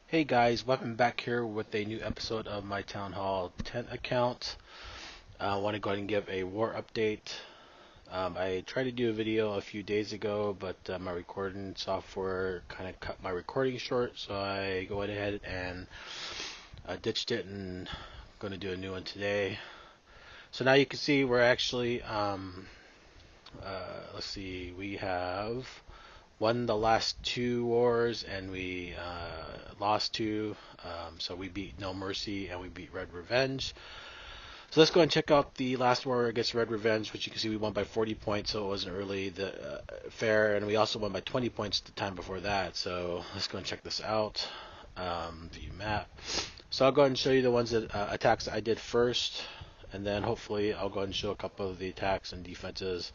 Hey guys, welcome back here with a new episode of my Town Hall 10 account. I want to go ahead and give a war update. I tried to do a video a few days ago, but my recording software kind of cut my recording short, so I go ahead and ditched it and going to do a new one today. So now you can see we're actually, let's see, we have won the last two wars and we lost two. So we beat No Mercy and we beat Red Revenge. So let's go and check out the last war against Red Revenge, which you can see we won by 40 points, so it wasn't really the fair, and we also won by 20 points the time before that. So let's go and check this out. View map. So I'll go ahead and show you the ones that attacks that I did first, and then hopefully I'll go ahead and show a couple of the attacks and defenses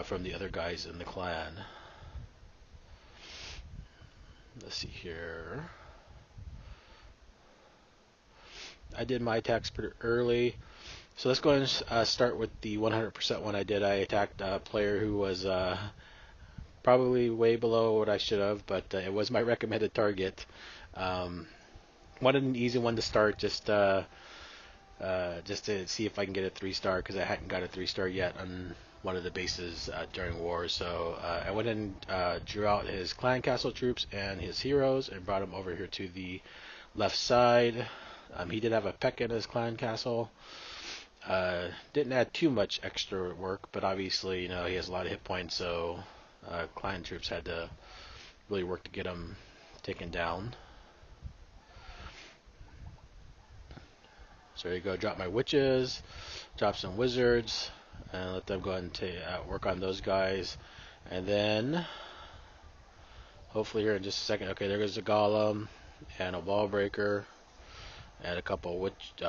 from the other guys in the clan. Let's see here. I did my attacks pretty early. So let's go ahead and start with the 100% one I did. I attacked a player who was probably way below what I should have, but it was my recommended target. Wanted an easy one to start, just to see if I can get a 3-star, because I hadn't got a 3-star yet on one of the bases during war. So I went and drew out his clan castle troops and his heroes and brought him over here to the left side. He did have a Peck in his clan castle. Didn't add too much extra work, but obviously, he has a lot of hit points, so clan troops had to really work to get him taken down. So there you go, drop my witches, drop some wizards, and let them go ahead and work on those guys. And then, hopefully here in just a second, okay, there goes a golem and a wall breaker. And a couple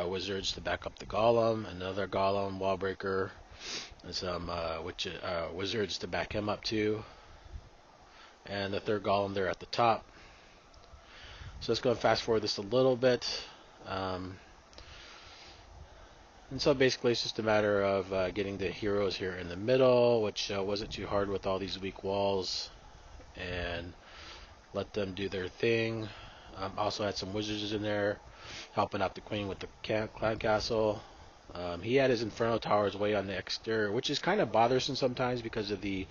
wizards to back up the golem, another golem, wall breaker, and some wizards to back him up too. And the third golem there at the top. So let's go and fast forward this a little bit. And so basically it's just a matter of getting the heroes here in the middle, which wasn't too hard with all these weak walls, and let them do their thing. Also had some wizards in there helping out the queen with the clan castle. He had his inferno towers way on the exterior, which is kind of bothersome sometimes because of they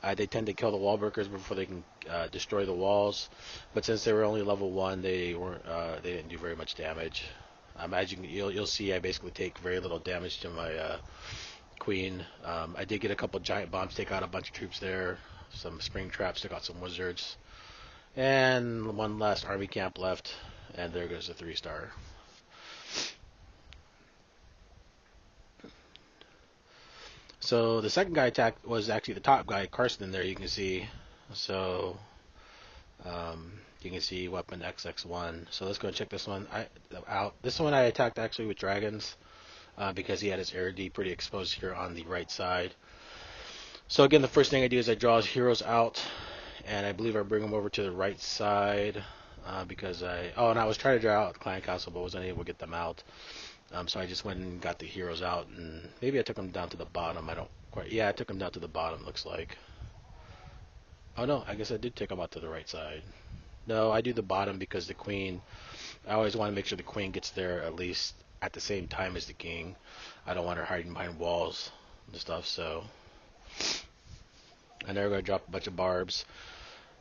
tend to kill the wall breakers before they can destroy the walls. But since they were only level 1, they didn't do very much damage. As you'll see, I basically take very little damage to my queen. I did get a couple giant bombs, take out a bunch of troops there, some spring traps, took out some wizards, and one last army camp left. And there goes the 3-star. So the second guy attacked was actually the top guy, Karsten. There you can see. So you can see weapon XX1. So let's go and check this one out. This one I attacked actually with dragons because he had his ARD pretty exposed here on the right side. So again, the first thing I do is I draw his heroes out, and I believe I bring them over to the right side. Because and I was trying to draw out the clan castle, but wasn't able to get them out. So I just went and got the heroes out, and maybe I took them down to the bottom. I don't quite. Yeah, I took them down to the bottom. Looks like. Oh no, I guess I did take them out to the right side. No, I do the bottom because the queen. I always want to make sure the queen gets there at least at the same time as the king. I don't want her hiding behind walls and stuff. So, and they're going to drop a bunch of barbs.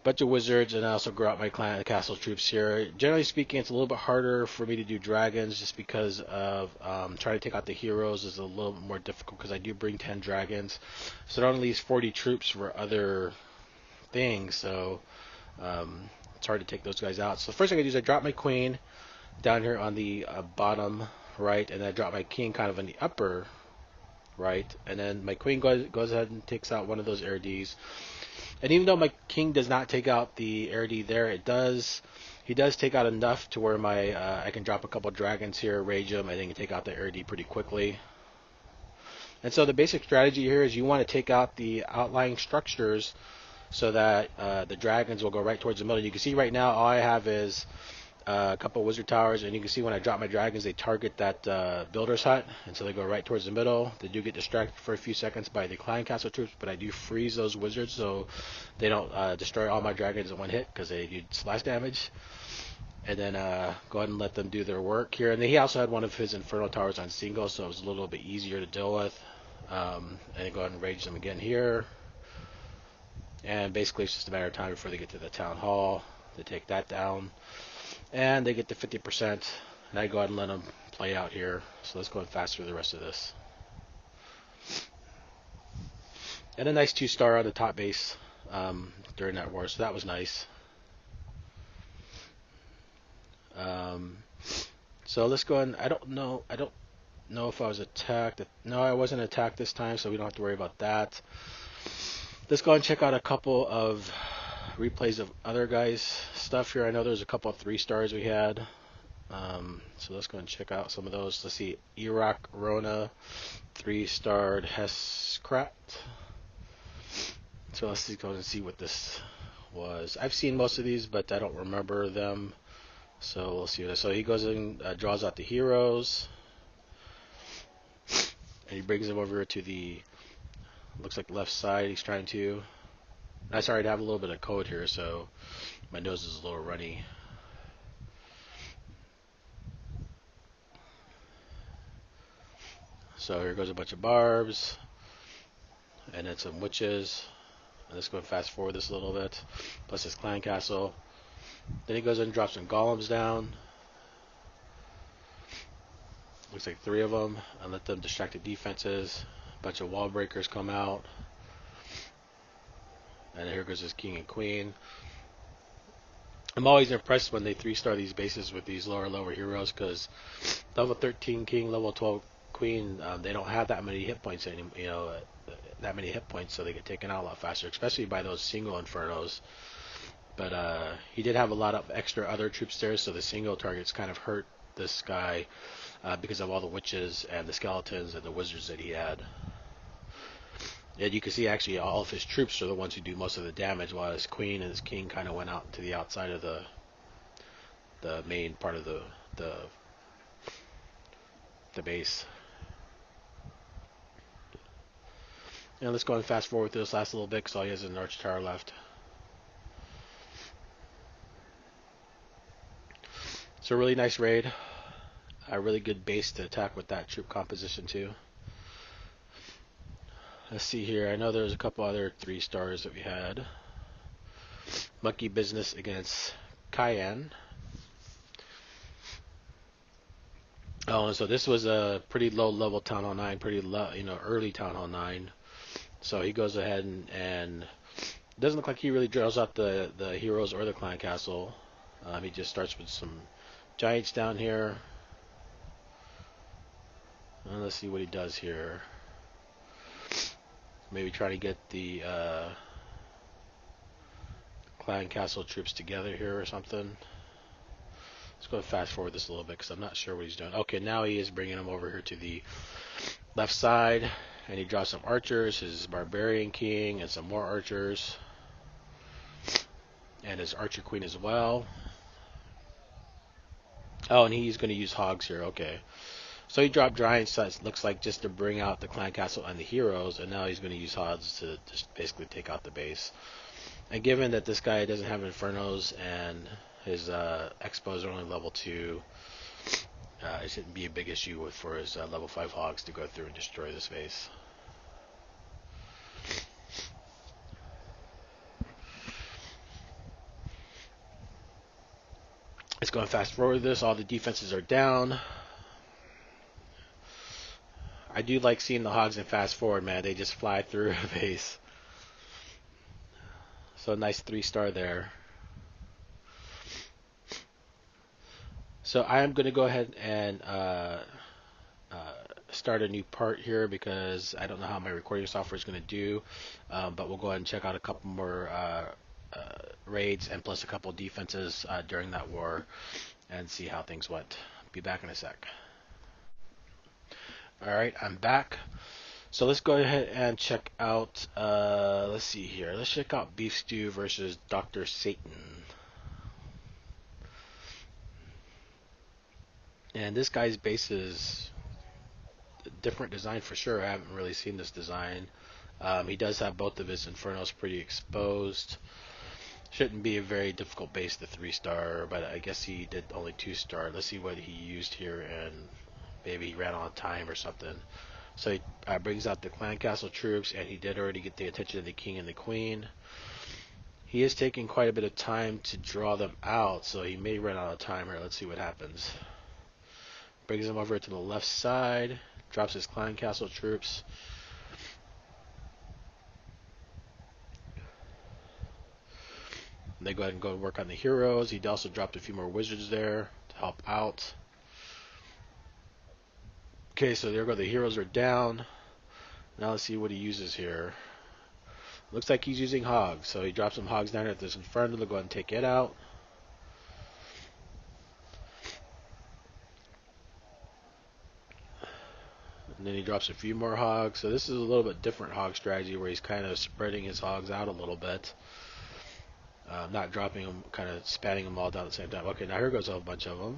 Bunch of wizards, and I also grow out my clan castle troops here. Generally speaking, it's a little bit harder for me to do dragons just because of trying to take out the heroes is a little bit more difficult because I do bring 10 dragons, so it only leaves 40 troops for other things, so it's hard to take those guys out. So the first thing I do is I drop my queen down here on the bottom right, and then I drop my king kind of in the upper right, and then my queen goes ahead and takes out one of those ARDs. And even though my king does not take out the ARD there, he does take out enough to where I can drop a couple dragons here, rage them, and then can take out the ARD pretty quickly. And so the basic strategy here is you want to take out the outlying structures so that the dragons will go right towards the middle. You can see right now all I have is a couple wizard towers, and you can see when I drop my dragons, they target that builder's hut, and so they go right towards the middle. They do get distracted for a few seconds by the clan castle troops, but I do freeze those wizards so they don't destroy all my dragons in one hit because they do slash damage. and then go ahead and let them do their work here. And then he also had one of his Inferno Towers on single, so it was a little bit easier to deal with. And then go ahead and rage them again here. And basically it's just a matter of time before they get to the Town Hall. They take that down. And they get to 50%. And I go ahead and let them play out here. So let's go and fast through the rest of this. And a nice 2-star on the top base during that war. So that was nice. So let's go ahead and I don't know if I was attacked. No, I wasn't attacked this time, so we don't have to worry about that. Let's go and check out a couple of replays of other guys' stuff here. I know there's a couple of 3-stars we had. So let's go and check out some of those. Let's see. Iraq Rona, 3-starred Heskrat. So let's go and see what this was. I've seen most of these, but I don't remember them. So we'll see. So he goes in, draws out the heroes. And he brings them over to the, looks like left side he's trying to. I started to have a little bit of code here, so my nose is a little runny. So here goes a bunch of barbs. And then some witches. And let's go and fast forward this a little bit. Plus his clan castle. Then he goes in and drops some golems down. Looks like 3 of them. And let them distract the defenses. A bunch of wall breakers come out. And here goes his king and queen. I'm always impressed when they 3-star these bases with these lower heroes, because level 13 king, level 12 queen, they don't have that many hit points anymore. That many hit points, so they get taken out a lot faster, especially by those single infernos. But he did have a lot of extra other troops there, so the single targets kind of hurt this guy because of all the witches and the skeletons and the wizards that he had. And you can see actually all of his troops are the ones who do most of the damage, while his queen and his king kind of went out to the outside of the main part of the base. And let's go and fast forward through this last little bit, because all he has is an arch tower left. So a really nice raid. A really good base to attack with that troop composition too. Let's see here. I know there's a couple other 3-stars that we had. Monkey Business against Cayenne. Oh, and so this was a pretty low level Town Hall 9, pretty low, early Town Hall 9. So he goes ahead and doesn't look like he really draws out the heroes or the clan castle. He just starts with some giants down here. And let's see what he does here. Maybe try to get the clan castle troops together here or something. Let's go fast forward this a little bit, because I'm not sure what he's doing. Okay, now he is bringing them over here to the left side, and he draws some archers, his barbarian king, and some more archers, and his archer queen as well. Oh, and he's going to use hogs here. Okay, so he dropped giants, that looks like, just to bring out the clan castle and the heroes, and now he's going to use hogs to just basically take out the base. And given that this guy doesn't have infernos and his expos are only level 2, it shouldn't be a big issue for his level 5 hogs to go through and destroy this base. Let's go and fast forward this. All the defenses are down. I do like seeing the hogs in fast forward, man. They just fly through a base. So a nice 3-star there. So I am going to go ahead and start a new part here, because I don't know how my recording software is going to do. But we'll go ahead and check out a couple more raids and plus a couple defenses during that war and see how things went. Be back in a sec. Alright, I'm back. So let's go ahead and check out, let's see here. Let's check out Beef Stew versus Dr. Satan. And this guy's base is a different design for sure. I haven't really seen this design. He does have both of his infernos pretty exposed. Shouldn't be a very difficult base to 3-star, but I guess he did only 2-star. Let's see what he used here, and maybe he ran on time or something. So he brings out the clan castle troops, and he did already get the attention of the king and the queen. He is taking quite a bit of time to draw them out, so he may run out of time here. Let's see what happens. Brings them over to the left side, drops his clan castle troops. They go ahead and go work on the heroes. He also dropped a few more wizards there to help out. Okay, so there go. The heroes are down. Now let's see what he uses here. Looks like he's using hogs. So he drops some hogs down at this inferno. They'll go ahead and take it out. And then he drops a few more hogs. So this is a little bit different hog strategy where he's kind of spreading his hogs out a little bit. Not dropping them, kind of spanning them all down at the same time. Okay, now here goes a whole bunch of them.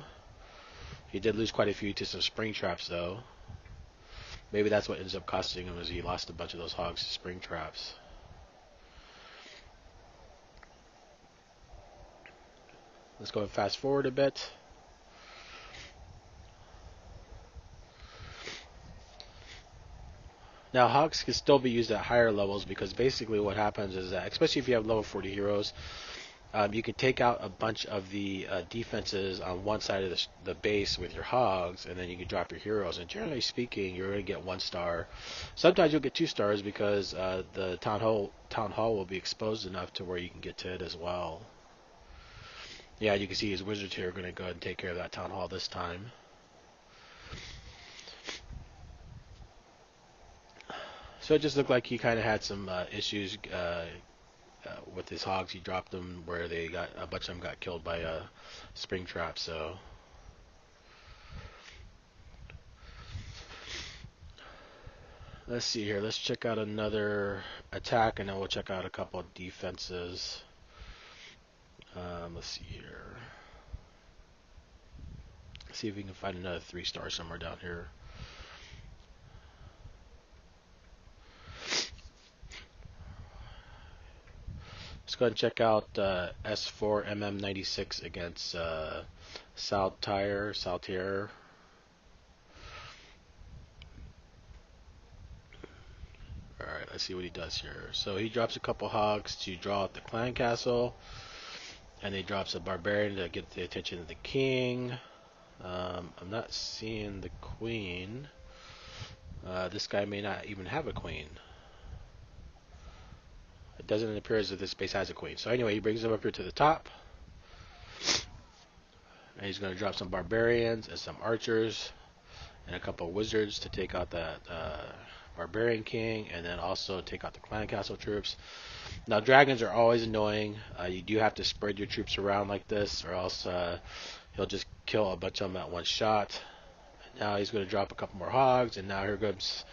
He did lose quite a few to some spring traps though. Maybe that's what ends up costing him, is he lost a bunch of those hogs to spring traps. Let's go and fast forward a bit. Now hogs can still be used at higher levels, because basically what happens is that, especially if you have level 40 heroes, you can take out a bunch of the defenses on one side of the base with your hogs, and then you can drop your heroes. And generally speaking, you're going to get 1-star. Sometimes you'll get 2 stars because the town hall will be exposed enough to where you can get to it as well. Yeah, you can see his wizards here are going to go ahead and take care of that town hall this time. So it just looked like he kind of had some issues with his hogs. He dropped them where they got a bunch of them got killed by a spring trap. So let's see here. Let's check out another attack, and then we'll check out a couple of defenses. Let's see here. See if we can find another 3-star somewhere down here. Let's go ahead and check out S4 MM96 against Saltaire. Alright, let's see what he does here. So he drops a couple hogs to draw out the clan castle, and he drops a barbarian to get the attention of the king. I'm not seeing the queen. This guy may not even have a queen. It doesn't appear as if this base has a queen. So anyway, he brings him up here to the top. And he's going to drop some barbarians and some archers and a couple of wizards to take out that barbarian king, and then also take out the clan castle troops. Now dragons are always annoying. You do have to spread your troops around like this, or else he'll just kill a bunch of them at one shot. And now he's going to drop a couple more hogs, and now here comes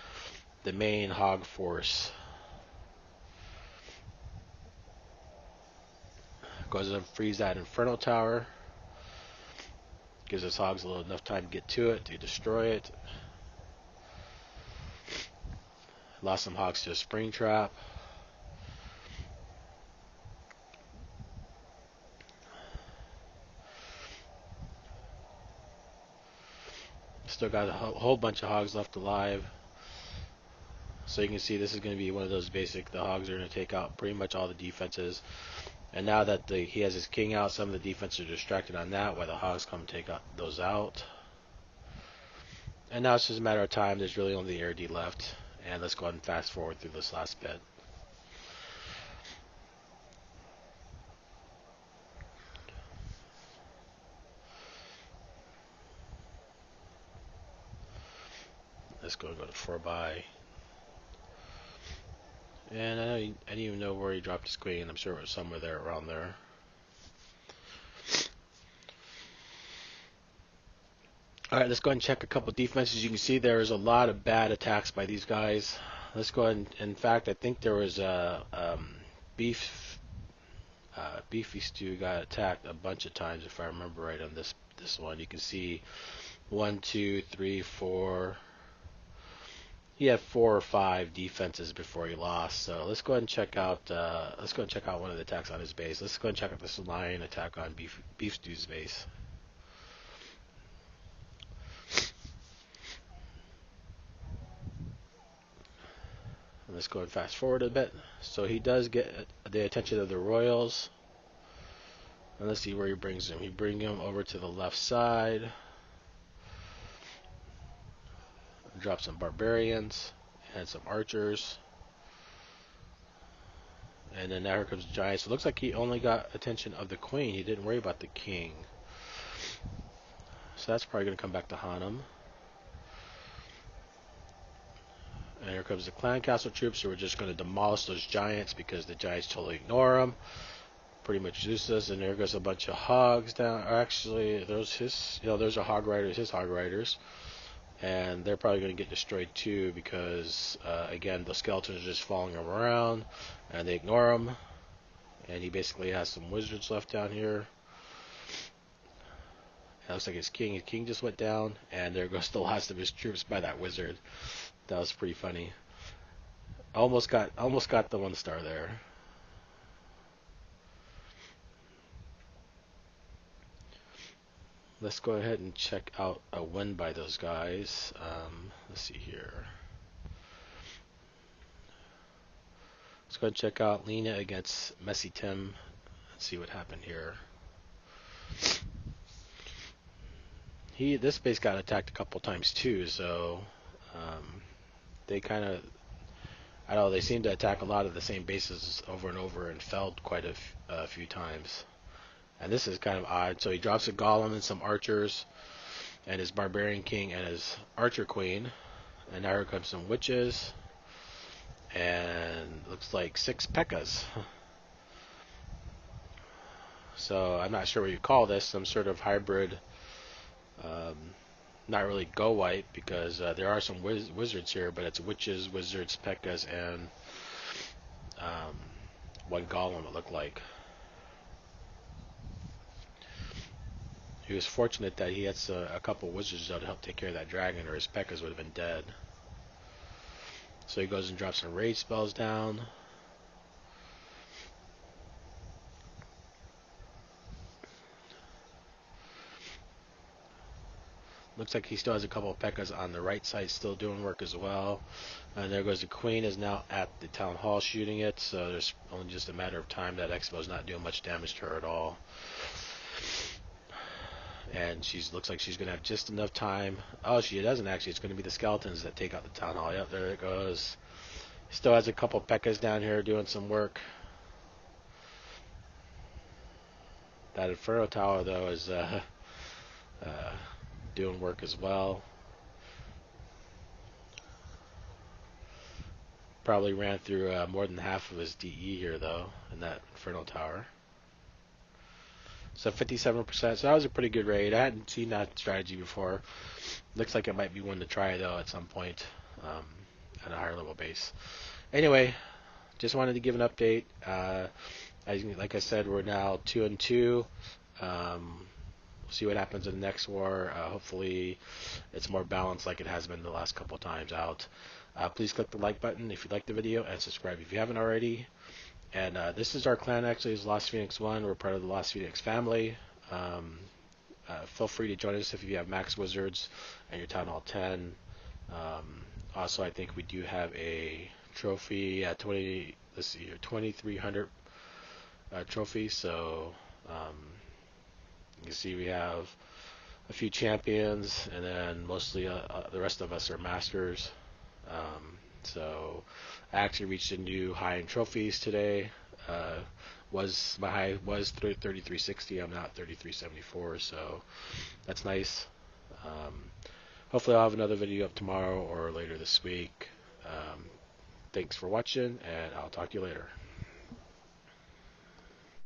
the main hog force. Goes and frees that Inferno Tower. Gives his hogs a little enough time to get to it, to destroy it. Lost some hogs to a spring trap. Still got a whole bunch of hogs left alive. So you can see this is going to be one of those basic, the hogs are going to take out pretty much all the defenses. And now that he has his king out, some of the defenses are distracted on that, while the hogs come take those out. And now it's just a matter of time. There's really only the ARD left. And let's go ahead and fast forward through this last bit. Let's go to 4x. And I didn't even know where he dropped his queen. I'm sure it was somewhere there, around there. Alright, let's go ahead and check a couple defenses. You can see there is a lot of bad attacks by these guys. Let's go ahead and, in fact, I think there was a Beefy Stew got attacked a bunch of times, if I remember right, on this one. You can see 1, 2, 3, 4. he had 4 or 5 defenses before he lost. So let's go ahead and check out. Let's go and check out one of the attacks on his base. Let's go and check out this lion attack on Beef Stew's base. And let's go and fast forward a bit. So he does get the attention of the royals. And let's see where he brings him. He brings him over to the left side. Drop some barbarians and some archers. And then now here comes Giants. So it looks like he only got attention of the queen. He didn't worry about the king. So that's probably going to come back to haunt him. And here comes the clan castle troops who are just going to demolish those giants because the giants totally ignore them. Pretty much useless. And there goes a bunch of hogs down. Or actually, those those are hog riders, his hog riders. And they're probably going to get destroyed too because, again, the skeletons are just following him around and they ignore him. And he basically has some wizards left down here. It looks like his king just went down, and there goes the last of his troops by that wizard. That was pretty funny. Almost got the 1 star there. Let's go ahead and check out a win by those guys. Let's see here. Let's go and check out Lena against Messy Tim. Let's see what happened here. This base got attacked a couple times too, so they kind of, I don't know, they seem to attack a lot of the same bases over and over and failed quite a few times. And this is kind of odd. So he drops a golem and some archers, and his barbarian king and his archer queen. And now here comes some witches, and looks like 6 P.E.K.K.A.s. So I'm not sure what you call this, some sort of hybrid. Not really go white because there are some wizards here, but it's witches, wizards, P.E.K.K.A.s, and 1 golem it looked like. He was fortunate that he had a couple wizards though to help take care of that dragon, or his P.E.K.K.A.s would have been dead. So he goes and drops some rage spells down. Looks like he still has a couple of P.E.K.K.A.s on the right side still doing work as well. And there goes the queen, is now at the town hall shooting it, so there's only just a matter of time that Expo's not doing much damage to her at all. And looks like she's going to have just enough time. Oh, she doesn't actually. It's going to be the skeletons that take out the town hall. Yep, there it goes. Still has a couple P.E.K.K.A.s down here doing some work. That Inferno Tower, though, is doing work as well. Probably ran through more than half of his DE here, though, in that Inferno Tower. So 57%. So that was a pretty good raid. I hadn't seen that strategy before. Looks like it might be one to try, though, at some point at a higher level base. Anyway, just wanted to give an update. Like I said, we're now 2-2. We'll see what happens in the next war. Hopefully, it's more balanced like it has been the last couple of times out. Please click the like button if you liked the video, and subscribe if you haven't already. And this is our clan, actually, is Lost Phoenix 1. We're part of the Lost Phoenix family. Feel free to join us if you have max wizards and your Town Hall 10. Also, I think we do have a trophy at 2,300 trophy. So you can see we have a few champions, and then mostly the rest of us are masters. So I actually reached a new high in trophies today. My high was 3360. I'm now at 3374, so that's nice. Hopefully I'll have another video up tomorrow or later this week. Thanks for watching, and I'll talk to you later.